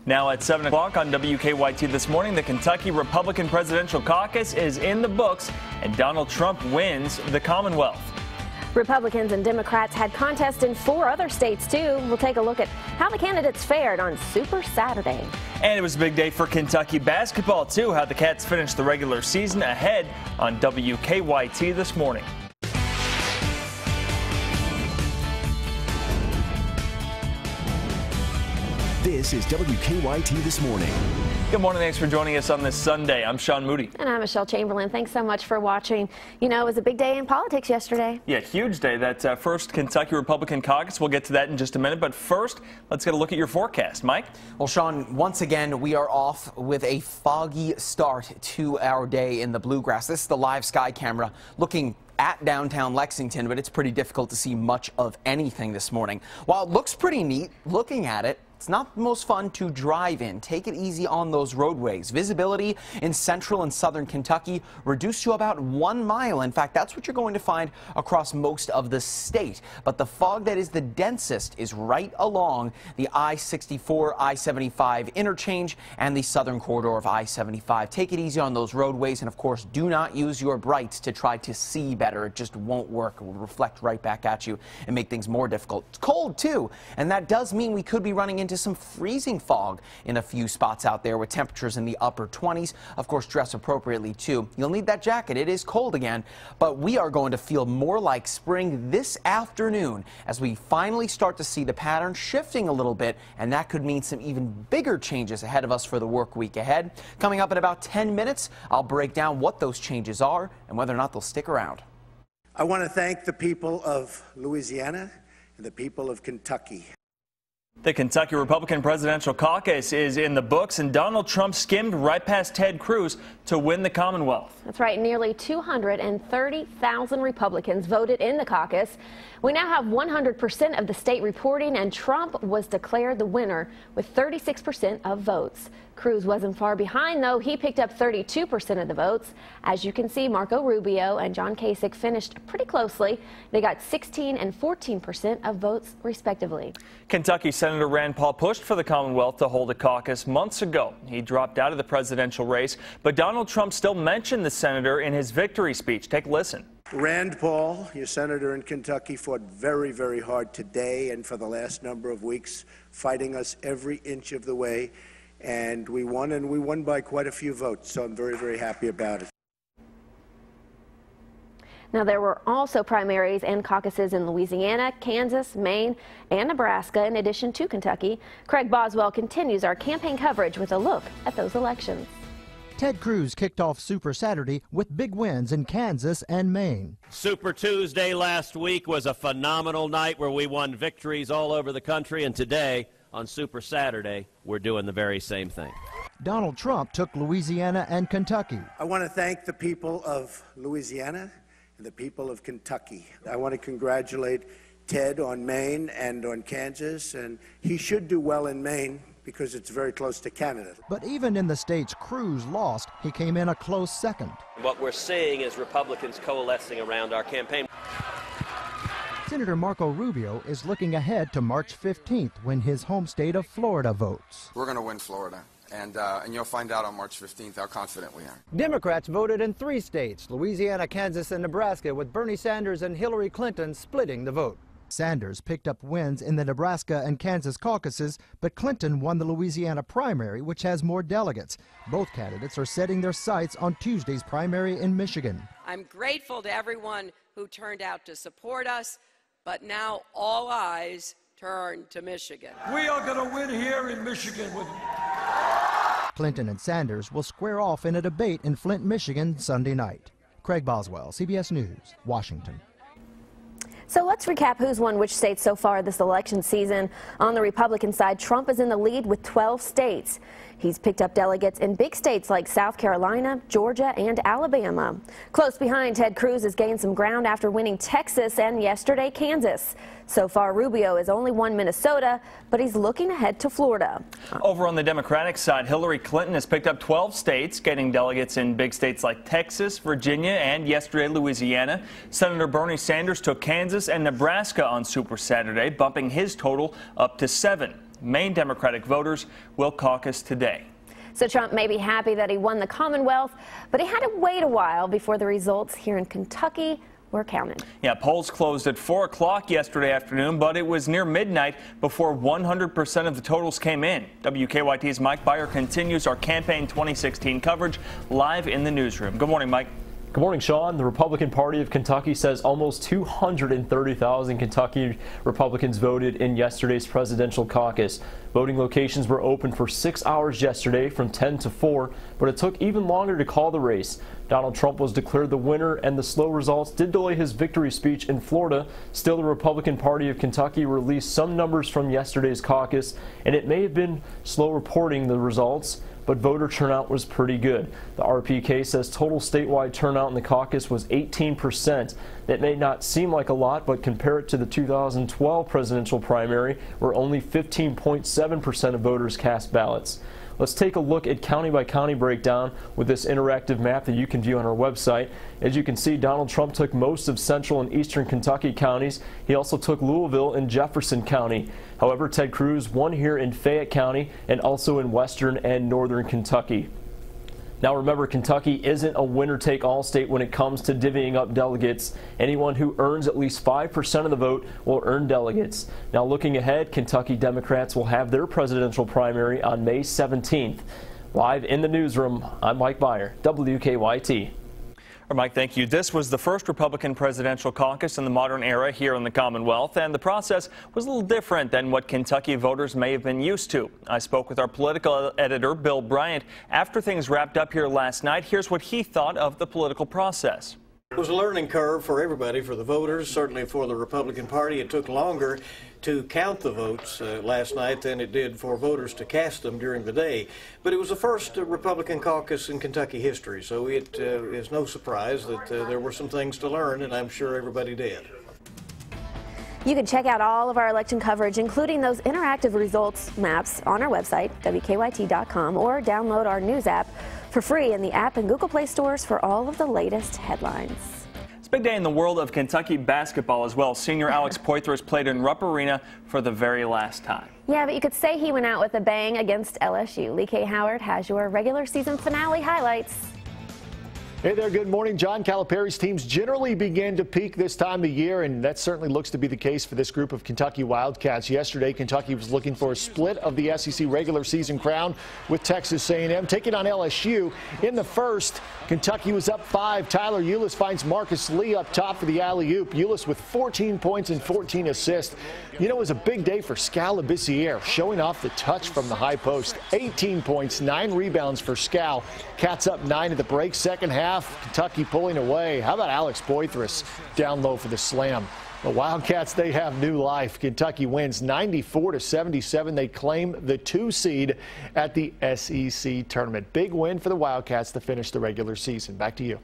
Now at 7 o'clock on WKYT this morning, the Kentucky Republican Presidential Caucus is in the books, and Donald Trump wins the Commonwealth. Republicans and Democrats had contests in 4 other states, too. We'll take a look at how the candidates fared on Super Saturday. And it was a big day for Kentucky basketball, too. How the Cats finished the regular season ahead on WKYT this morning. This is WKYT This Morning. Good morning. Thanks for joining us on this Sunday. I'm Sean Moody. And I'm Michelle Chamberlain. Thanks so much for watching. You know, it was a big day in politics yesterday. Yeah, huge day. That first Kentucky Republican caucus. We'll get to that in just a minute. But first, let's get a look at your forecast. Mike? Well, Sean, once again, we are off with a foggy start to our day in the bluegrass. This is the live sky camera looking at downtown Lexington, but it's pretty difficult to see much of anything this morning. While it looks pretty neat looking at it, it's not the most fun to drive in. Take it easy on those roadways. Visibility in central and southern Kentucky reduced to about 1 mile. In fact, that's what you're going to find across most of the state. But the fog that is the densest is right along the I-64, I-75 interchange and the southern corridor of I-75. Take it easy on those roadways, and of course, do not use your brights to try to see better. It just won't work. It will reflect right back at you and make things more difficult. It's cold too, and that does mean we could be running into some freezing fog in a few spots out there with temperatures in the upper 20s. Of course, dress appropriately too. You'll need that jacket. It is cold again, but we are going to feel more like spring this afternoon as we finally start to see the pattern shifting a little bit, and that could mean some even bigger changes ahead of us for the work week ahead. Coming up in about 10 minutes, I'll break down what those changes are and whether or not they'll stick around. I want to thank the people of Louisiana and the people of Kentucky. The Kentucky Republican Presidential Caucus is in the books, and Donald Trump skimmed right past Ted Cruz to win the Commonwealth. That's right. Nearly 230,000 Republicans voted in the caucus. We now have 100% of the state reporting, and Trump was declared the winner with 36% of votes. Cruz wasn't far behind, though. He picked up 32% of the votes. As you can see, Marco Rubio and John Kasich finished pretty closely. They got 16% and 14% of votes, respectively. Kentucky Senator Rand Paul pushed for the Commonwealth to hold a caucus months ago. He dropped out of the presidential race, but Donald Trump still mentioned the senator in his victory speech. Take a listen. Rand Paul, your senator in Kentucky, fought very, very hard today and for the last number of weeks, fighting us every inch of the way. And we won by quite a few votes, so I'm very, very happy about it. Now, there were also primaries and caucuses in Louisiana, Kansas, Maine, and Nebraska, in addition to Kentucky. Craig Boswell continues our campaign coverage with a look at those elections. Ted Cruz kicked off Super Saturday with big wins in Kansas and Maine. Super Tuesday last week was a phenomenal night where we won victories all over the country, and today, on Super Saturday, we're doing the very same thing. Donald Trump took Louisiana and Kentucky. I want to thank the people of Louisiana and the people of Kentucky. I want to congratulate Ted on Maine and on Kansas, and he should do well in Maine because it's very close to Canada. But even in the states Cruz lost, he came in a close second. What we're seeing is Republicans coalescing around our campaign. Senator Marco Rubio is looking ahead to March 15th when his home state of Florida votes. We're going to win Florida, and you'll find out on March 15th how confident we are. Democrats voted in 3 states, Louisiana, Kansas, and Nebraska, with Bernie Sanders and Hillary Clinton splitting the vote. Sanders picked up wins in the Nebraska and Kansas caucuses, but Clinton won the Louisiana primary, which has more delegates. Both candidates are setting their sights on Tuesday's primary in Michigan. I'm grateful to everyone who turned out to support us, but now all eyes turn to Michigan. We are going to win here in Michigan. Clinton and Sanders will square off in a debate in Flint, Michigan, Sunday night. Craig Boswell, CBS News, Washington. So let's recap who's won which states so far this election season. On the Republican side, Trump is in the lead with 12 states. He's picked up delegates in big states like South Carolina, Georgia, and Alabama. Close behind, Ted Cruz has gained some ground after winning Texas and yesterday Kansas. So far, Rubio has only won Minnesota, but he's looking ahead to Florida. Over on the Democratic side, Hillary Clinton has picked up 12 states, getting delegates in big states like Texas, Virginia, and yesterday Louisiana. Senator Bernie Sanders took Kansas and Nebraska on Super Saturday, bumping his total up to 7. Maine Democratic voters will caucus today. So Trump may be happy that he won the Commonwealth, but he had to wait a while before the results here in Kentucky were counted. Yeah, polls closed at 4 o'clock yesterday afternoon, but it was near midnight before 100% of the totals came in. WKYT's Mike Byer continues our Campaign 2016 coverage live in the newsroom. Good morning, Mike. Good morning, Sean. The Republican Party of Kentucky says almost 230,000 Kentucky Republicans voted in yesterday's presidential caucus. Voting locations were open for 6 hours yesterday from 10 to 4, but it took even longer to call the race. Donald Trump was declared the winner, and the slow results did delay his victory speech in Florida. Still, the Republican Party of Kentucky released some numbers from yesterday's caucus, and it may have been slow reporting the results, but voter turnout was pretty good. The RPK says total statewide turnout in the caucus was 18%. That may not seem like a lot, but compare it to the 2012 presidential primary, where only 15.7% of voters cast ballots. Let's take a look at county-by-county breakdown with this interactive map that you can view on our website. As you can see, Donald Trump took most of central and eastern Kentucky counties. He also took Louisville and Jefferson County. However, Ted Cruz won here in Fayette County and also in western and northern Kentucky. Now remember, Kentucky isn't a winner-take-all state when it comes to divvying up delegates. Anyone who earns at least 5% of the vote will earn delegates. Now looking ahead, Kentucky Democrats will have their presidential primary on May 17th. Live in the newsroom, I'm Mike Byer, WKYT. Mike, thank you. This was the first Republican presidential caucus in the modern era here in the Commonwealth, and the process was a little different than what Kentucky voters may have been used to. I spoke with our political editor, Bill Bryant, after things wrapped up here last night. Here's what he thought of the political process. It was a learning curve for everybody, for the voters, certainly for the Republican Party. It took longer to count the votes last night than it did for voters to cast them during the day. But it was the first Republican caucus in Kentucky history, so it is no surprise that there were some things to learn, and I'm sure everybody did. You can check out all of our election coverage, including those interactive results maps, on our website, WKYT.com, or download our news app for free in the app and Google Play stores for all of the latest headlines. It's a big day in the world of Kentucky basketball as well. Senior Alex Poitras played in Rupp Arena for the very last time. Yeah, but you could say he went out with a bang against LSU. Lee K. Howard has your regular season finale highlights. Hey there, good morning. John Calipari's teams generally begin to peak this time of year, and that certainly looks to be the case for this group of Kentucky Wildcats. Yesterday, Kentucky was looking for a split of the SEC regular season crown with Texas A&M taking on LSU. In the first, Kentucky was up 5. Tyler Eulis finds Marcus Lee up top for the alley-oop. Eulis with 14 points and 14 assists. You know, it was a big day for Scal Labissiere, showing off the touch from the high post. 18 points, 9 rebounds for Scal. Cats up 9 at the break. Second half, Kentucky pulling away. How about Alex Poitras down low for the slam? The Wildcats, they have new life. Kentucky wins 94-77. They claim the 2 seed at the SEC tournament. Big win for the Wildcats to finish the regular season. Back to you.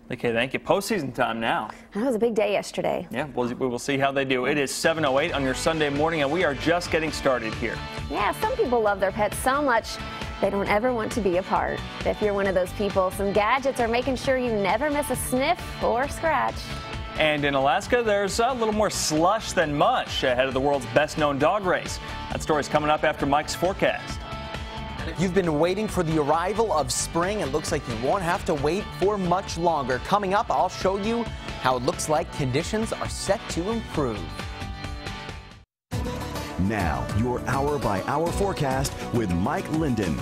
Okay, thank you. Postseason time now. That was a big day yesterday. Yeah, we will see how they do. It is 7:08 on your Sunday morning, and we are just getting started here. Yeah, some people love their pets so much they don't ever want to be apart. If you're one of those people, some gadgets are making sure you never miss a sniff or scratch. And in Alaska, there's a little more slush than mush ahead of the world's best-known dog race. That story's coming up after Mike's forecast. You've been waiting for the arrival of spring. It looks like you won't have to wait for much longer. Coming up, I'll show you how it looks like conditions are set to improve. Now, your hour-by-hour forecast with Mike Linden.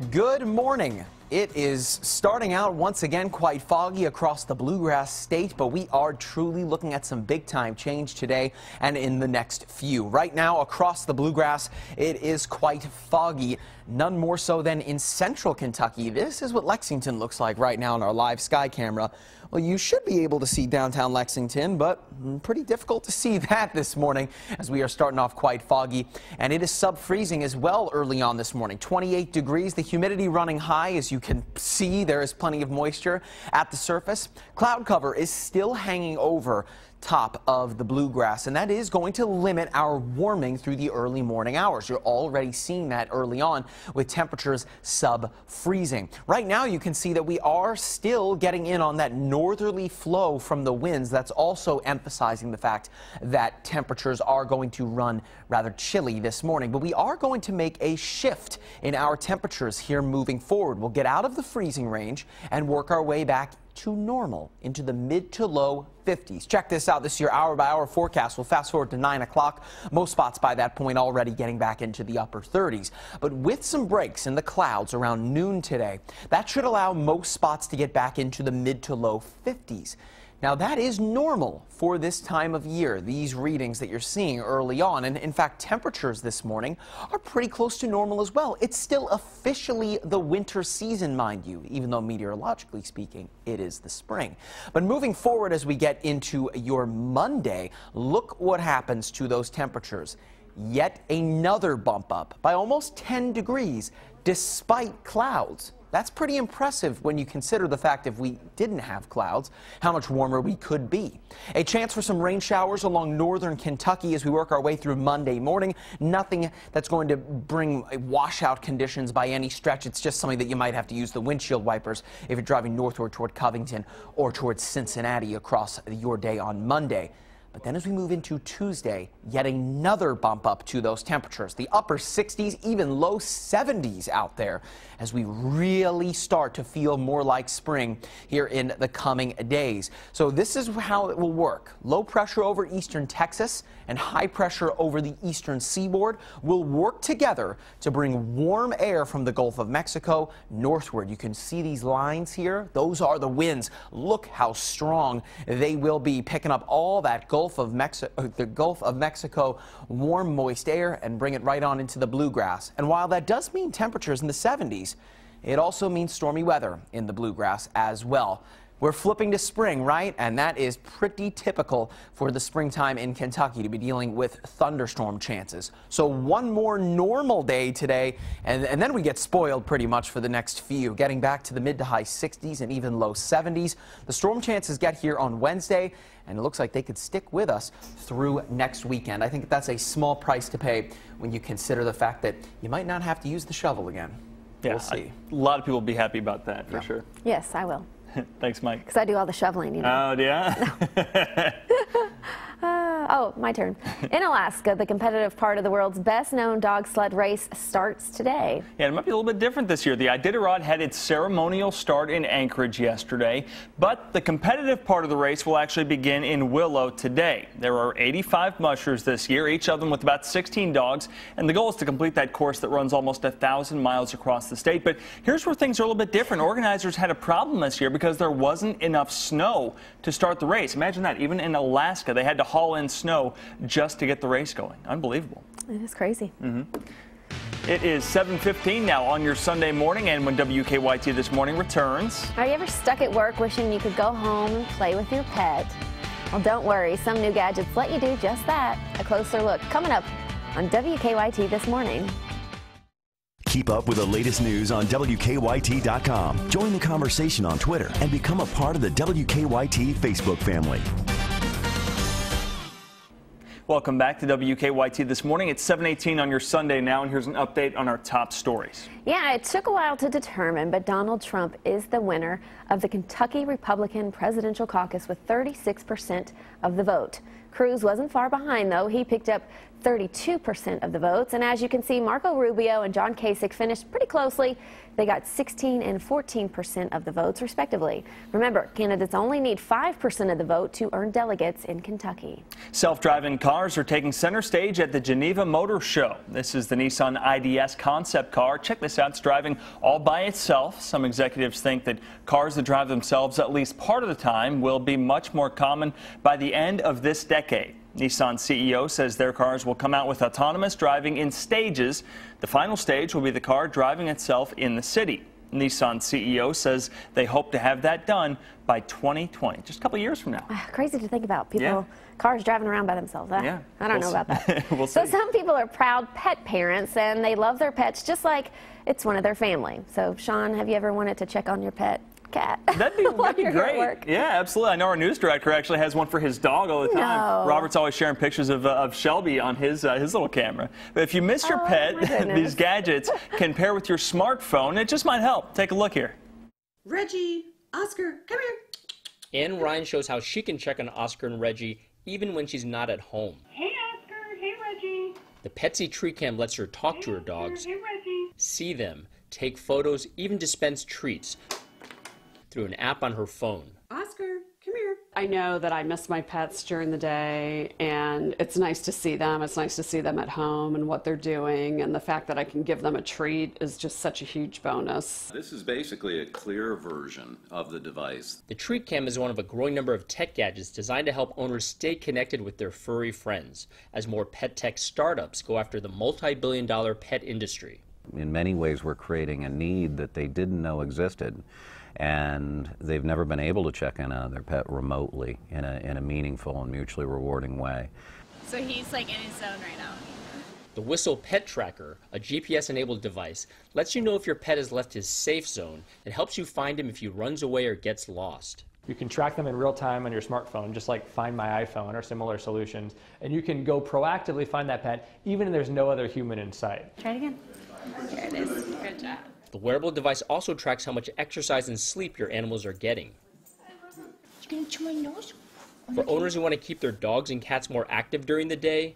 Good morning. It is starting out once again quite foggy across the Bluegrass State, but we are truly looking at some big-time change today and in the next few. Right now across the Bluegrass, it is quite foggy, none more so than in central Kentucky. This is what Lexington looks like right now on our live sky camera. Well, you should be able to see downtown Lexington, but pretty difficult to see that this morning as we are starting off quite foggy. And it is sub-freezing as well early on this morning. 28 degrees, the humidity running high. As you can see, there is plenty of moisture at the surface. Cloud cover is still hanging over top of the bluegrass, and that is going to limit our warming through the early morning hours. You're already seeing that early on with temperatures sub-freezing. Right now you can see that we are still getting in on that northerly flow from the winds. That's also emphasizing the fact that temperatures are going to run rather chilly this morning, but we are going to make a shift in our temperatures here moving forward. We'll get out of the freezing range and work our way back to normal into the mid to low 50s. Check this out. This is your hour-by-hour forecast. We'll fast forward to 9 o'clock. Most spots by that point already getting back into the upper 30s. But with some breaks in the clouds around noon today, that should allow most spots to get back into the mid to low 50s. Now, that is normal for this time of year, these readings that you're seeing early on. And in fact, temperatures this morning are pretty close to normal as well. It's still officially the winter season, mind you, even though meteorologically speaking, it is the spring. But moving forward as we get into your Monday, look what happens to those temperatures. Yet another bump up by almost 10 degrees despite clouds. That's pretty impressive when you consider the fact if we didn't have clouds, how much warmer we could be. A chance for some rain showers along northern Kentucky as we work our way through Monday morning. Nothing that's going to bring washout conditions by any stretch. It's just something that you might have to use the windshield wipers if you're driving northward toward Covington or towards Cincinnati across your day on Monday. But then as we move into Tuesday, yet another bump up to those temperatures. The upper 60s, even low 70s out there as we really start to feel more like spring here in the coming days. So this is how it will work. Low pressure over eastern Texas and high pressure over the eastern seaboard will work together to bring warm air from the Gulf of Mexico northward. You can see these lines here. Those are the winds. Look how strong they will be, picking up all that Gulf of Mexico warm, moist air and bring it right on into the bluegrass. And while that does mean temperatures in the 70s, it also means stormy weather in the bluegrass as well. We're flipping to spring, right? And that is pretty typical for the springtime in Kentucky to be dealing with thunderstorm chances. So one more normal day today, and then we get spoiled pretty much for the next few, getting back to the mid to high 60s and even low 70s. The storm chances get here on Wednesday, and it looks like they could stick with us through next weekend. I think that's a small price to pay when you consider the fact that you might not have to use the shovel again. Yeah, we'll see. A lot of people will be happy about that, for sure. Yes, I will. Thanks, Mike. Because I do all the shoveling, you know. Oh, yeah? Oh, my turn. In Alaska, the competitive part of the world's best-known dog sled race starts today. Yeah, it might be a little bit different this year. The Iditarod had its ceremonial start in Anchorage yesterday, but the competitive part of the race will actually begin in Willow today. There are 85 mushers this year, each of them with about 16 dogs, and the goal is to complete that course that runs almost 1,000 miles across the state. But here's where things are a little bit different. Organizers had a problem this year because there wasn't enough snow to start the race. Imagine that. Even in Alaska, they had to haul in snow just to get the race going. Unbelievable. It is crazy. It is 7:15 now on your Sunday morning, and when WKYT This Morning returns. Are you ever stuck at work wishing you could go home and play with your pet? Well, don't worry. Some new gadgets let you do just that. A closer look coming up on WKYT This Morning. Keep up with the latest news on WKYT.com. Join the conversation on Twitter and become a part of the WKYT Facebook family. Welcome back to WKYT This Morning. It's 7:18 on your Sunday now, and here's an update on our top stories. Yeah, it took a while to determine, but Donald Trump is the winner of the Kentucky Republican Presidential Caucus with 36% of the vote. Cruz wasn't far behind, though. He picked up 32% of the votes. And as you can see, Marco Rubio and John Kasich finished pretty closely. They got 16 and 14% of the votes, respectively. Remember, candidates only need 5% of the vote to earn delegates in Kentucky. Self-driving cars are taking center stage at the Geneva Motor Show. This is the Nissan IDS concept car. Check this out. It's driving all by itself. Some executives think that cars that drive themselves at least part of the time will be much more common by the end of this decade. Nissan CEO says their cars will come out with autonomous driving in stages. The final stage will be the car driving itself in the city. Nissan CEO says they hope to have that done by 2020, just a couple years from now. Crazy to think about. People, cars driving around by themselves. I don't know about that. We'll so see. some people are proud pet parents, and they love their pets just like it's one of their family. So, Sean, have you ever wanted to check on your pet? cat. That'd be great. Yeah, absolutely. I know our news director actually has one for his dog all the time. No. Robert's always sharing pictures of Shelby on his little camera. But if you miss your pet, these gadgets can pair with your smartphone. It just might help. Take a look here. Reggie, Oscar, come here. Ann Ryan shows how she can check on Oscar and Reggie even when she's not at home. Hey, Oscar. Hey, Reggie. The Petsy Tree Cam lets her talk to her dogs, see them, take photos, even dispense treats through an app on her phone. Oscar, come here. I know that I miss my pets during the day, and it's nice to see them. It's nice to see them at home and what they're doing, and the fact that I can give them a treat is just such a huge bonus. This is basically a clear version of the device. The Treat Cam is one of a growing number of tech gadgets designed to help owners stay connected with their furry friends as more pet tech startups go after the multi-billion-dollar pet industry. In many ways, we're creating a need that they didn't know existed, and they've never been able to check in on their pet remotely in a meaningful and mutually rewarding way. So he's like in his zone right now. The Whistle Pet Tracker, a GPS-enabled device, lets you know if your pet has left his safe zone and helps you find him if he runs away or gets lost. You can track them in real time on your smartphone, just like Find My iPhone or similar solutions, and you can go proactively find that pet even if there's no other human in sight. Try it again. There it is. Good job. The wearable device also tracks how much exercise and sleep your animals are getting. You gonna chew my nose? For owners who want to keep their dogs and cats more active during the day,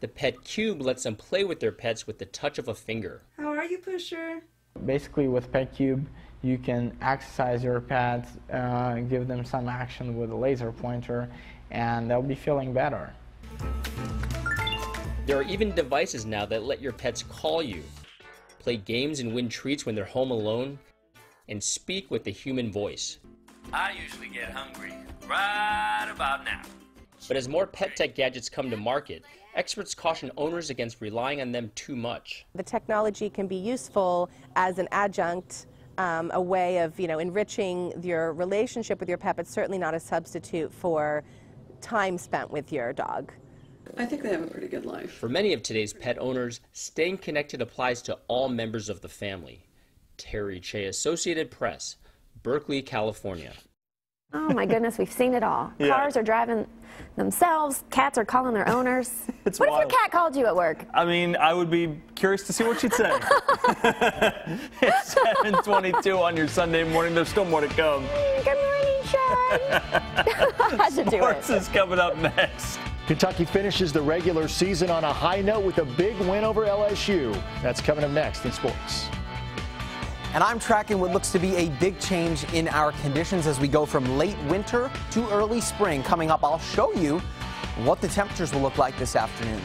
the Pet Cube lets them play with their pets with the touch of a finger. How are you, Pusher? Basically, with Pet Cube, you can exercise your pets, give them some action with a laser pointer, and they'll be feeling better. There are even devices now that let your pets call you, play games and win treats when they're home alone, and speak with the human voice. I usually get hungry right about now. But as more pet tech gadgets come to market, experts caution owners against relying on them too much. The technology can be useful as an adjunct, a way of, enriching your relationship with your pet, but certainly not a substitute for time spent with your dog. I think they have a pretty good life. For many of today's pet owners, staying connected applies to all members of the family. Terry Che, Associated Press, Berkeley, California. Oh my goodness, we've seen it all. Yeah. Cars are driving themselves, cats are calling their owners. It's what wild. if your cat called you at work? I mean, I would be curious to see what she'd say. It's 7:22 on your Sunday morning. There's still more to come. Good morning, Sean. I should do it. Sports is coming up next. Kentucky finishes the regular season on a high note with a big win over LSU. That's coming up next in sports. And I'm tracking what looks to be a big change in our conditions as we go from late winter to early spring. Coming up, I'll show you what the temperatures will look like this afternoon.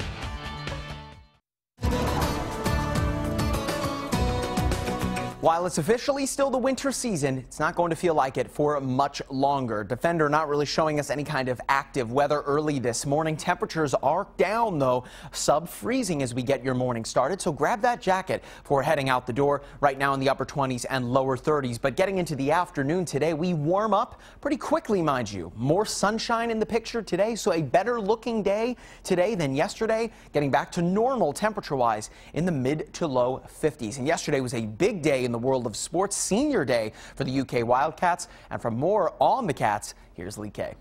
While it's officially still the winter season, it's not going to feel like it for much longer. Defender not really showing us any kind of active weather early this morning. Temperatures are down, though, sub-freezing as we get your morning started. So grab that jacket for heading out the door. Right now in the upper 20s and lower 30s. But getting into the afternoon today, we warm up pretty quickly, mind you. More sunshine in the picture today, so a better looking day today than yesterday. Getting back to normal temperature-wise in the mid to low 50s. And yesterday was a big day in the world of sports, senior day for the UK Wildcats. And for more on the Cats, here's Lee Kay.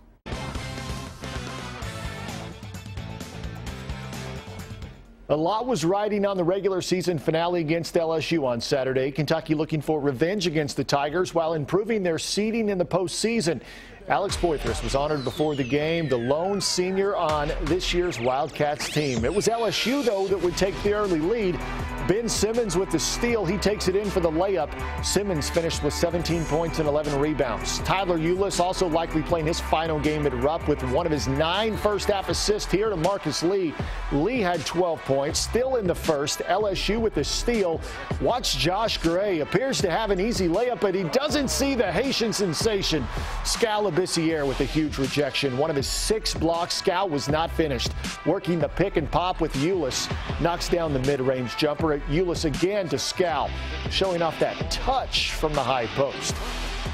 A lot was riding on the regular season finale against LSU on Saturday. Kentucky looking for revenge against the Tigers while improving their seeding in the postseason. Alex Poitras was honored before the game, the lone senior on this year's Wildcats team. It was LSU, though, that would take the early lead. Ben Simmons with the steal. He takes it in for the layup. Simmons finished with 17 points and 11 rebounds. Tyler Ulis also likely playing his final game at Rupp with one of his 9 first-half assists here to Marcus Lee. Lee had 12 points, still in the first. LSU with the steal. Watch Josh Gray. Appears to have an easy layup, but he doesn't see the Haitian sensation. Scalabissiere with a huge rejection. One of his 6 blocks. Scal was not finished. Working the pick and pop with Ulis. Knocks down the mid-range jumper. Ulis again to Scal, showing off that touch from the high post.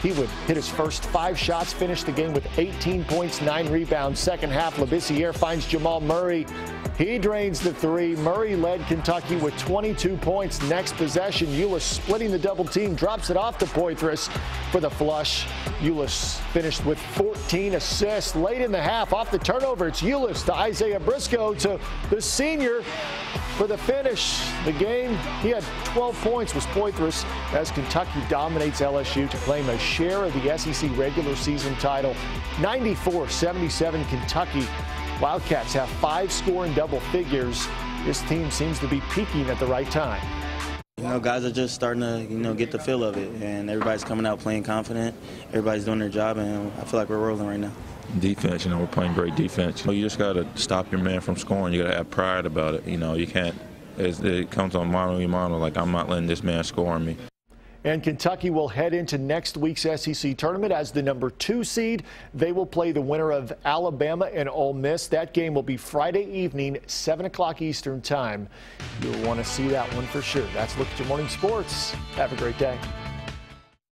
He would hit his first 5 shots, finish the game with 18 points, 9 rebounds. Second half, Labissiere finds Jamal Murray. He drains the 3. Murray led Kentucky with 22 points. Next possession, Ulis splitting the double team, drops it off to Poitras for the flush. Ulis finished with 14 assists. Late in the half, off the turnover, it's Ulis to Isaiah Briscoe to the senior for the finish. The game, he had 12 points, was Poitras, as Kentucky dominates LSU to claim a share of the SEC regular season title. 94-77 Kentucky. Wildcats have 5 scoring double figures. This team seems to be peaking at the right time. You know, guys are just starting to, get the feel of it, and everybody's coming out playing confident. Everybody's doing their job, and I feel like we're rolling right now. Defense, we're playing great defense. You just got to stop your man from scoring. You got to have pride about it. You can't, it comes on mano a mano, like I'm not letting this man score on me. And Kentucky will head into next week's SEC tournament as the number 2 seed. They will play the winner of Alabama and Ole Miss. That game will be Friday evening, 7 o'clock Eastern time. You'll want to see that one for sure. That's Look at Your Morning Sports. Have a great day.